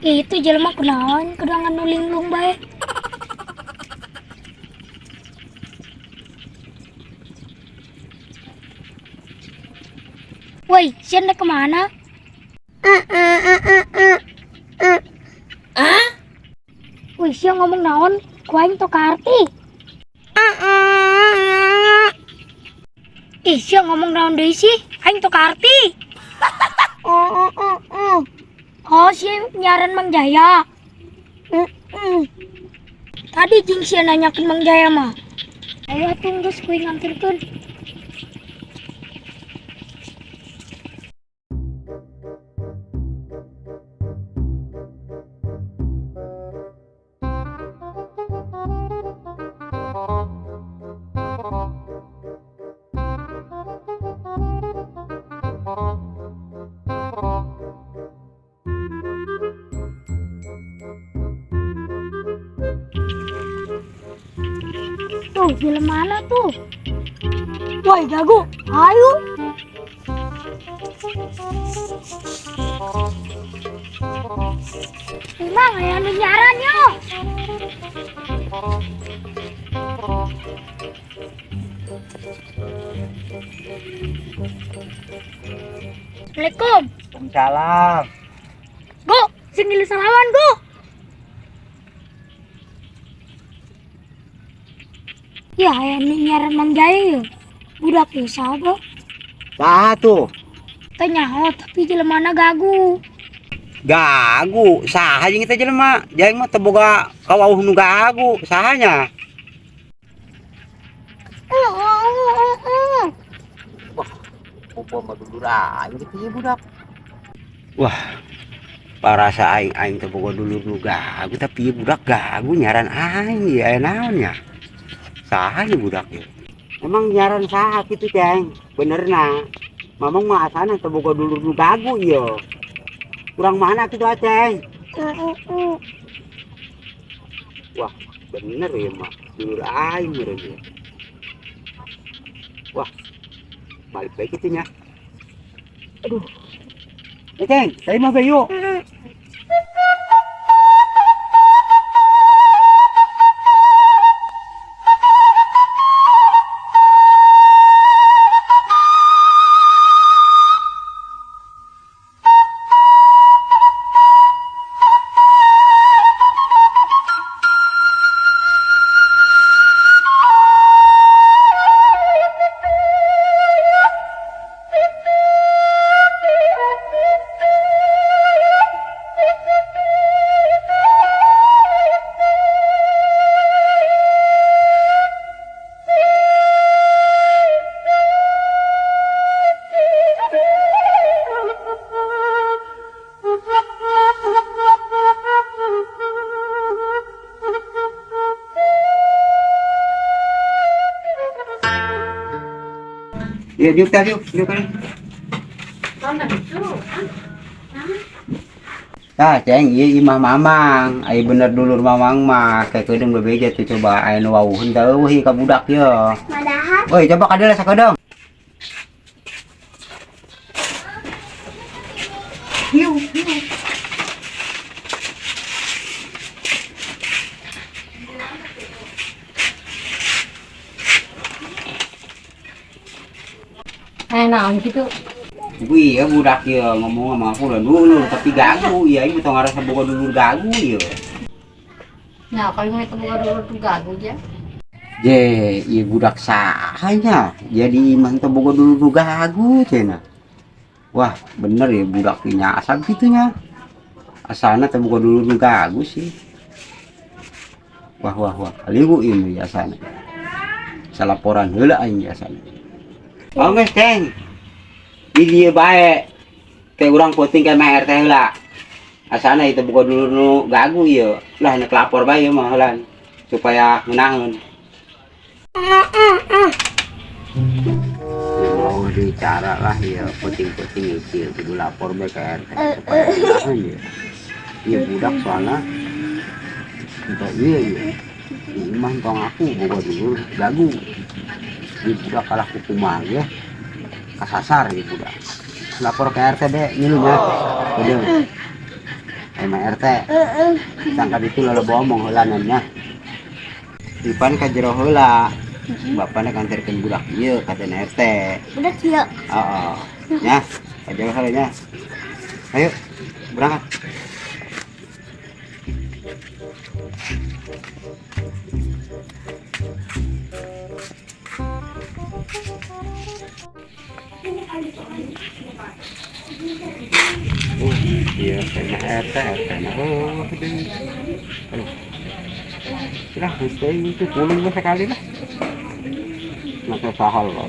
Itu jelema kunaon kudangan nulinglung bae. Woi, siapa kemana? Wih, siapa ngomong naon? Kuaing to karti. Ih, siapa ngomong naon deui sih? Aing to karti. Oh, si nyaran Mang Jaya. Tadi jeung sia nanyakeun Mang Jaya mah. Ayo atuh geus kuing nganterkeun. Tuh, film mana tuh? Woi, jago, ayo. Emang aya nu nyaran yo. Assalamualaikum. Waalaikumsalam. Go, sing ngilu salawan, go. Ya, aya nu nyaran Mang Jaya yo. Budak yo saha? Saha tuh? Teh nyaho tapi jelemana gagu. Gagu. Saha jeung kita jelema? Jaing mah teu boga kawawuh nu gagu. Sahanya? Wah, popo mah dulur aing gitu ya budak. Wah, parasa aing teu boga dulur nu gagu tapi ieu budak gagu nyaran aing ya naon nya? Saha nih budak ya? Emang nyaran saha kitu ceng? Benerna. Mamang mah asana teu boga dulur nu gagu ieu. Kurang mana kitu ceng? Wah, bener ya mah. Dulur aing meureun ya. Wah, balik baik itu nya. Aduh. Ceng, saya mah yuk. Iya, yuk tadi yuk kan. Nah, ceng, iya imah mamang, ai bener dulur mamang mah, kayak kedeng bebeja tuh coba ai nu wawuheun teh eueuh ka budak ye. Madahan. Woi, coba kadele sakedeng. Hiu. Naon gitu. Wih, ya budak ya ngomong sama aku lah dulu, tapi gagu ya, ini betul ngarasa boga dulur gagu ya. Nah, kalau mau ketemu dulu tuh gagu aja. Je, iya budak sahanya, jadi imah teu boga dulur gagu cenah. Wah, bener ya budak punya asal gitunya. Asalna teu boga dulur gagu sih. Wah, aliwu ini asana. Salaporan heula aing asana. Oh, geus ceng. Di dieu bae. Teh urang penting ka mah RT heula. Asana itu boga dulur nu gagu ieu. Lah nek lapor bae ieu mah heula supaya ngeunaheun. Mau bicara lah ya penting-penting itu kudu lapor bae ka RT supaya ngeunaheun ya. Ieu budak soalna entah iya. Imah tong aku boga dulur gagu. Di budak kalah kukumah ya. Kasasar ya budak. lapor ke RT deh ngilunya. Udah. Emang RT. Sangka itu lalu bomong heulanan. Ipan ka jero heula. Bapakna kanterkeun budak ieu katana RT. Udah kieu. Heeh. Nya, ka jero heula nya. Ayo, berangkat. Iya, kena RT, kena. Oh, aduh. Sudah, itu pulang sekali lah. Masa sahal loh.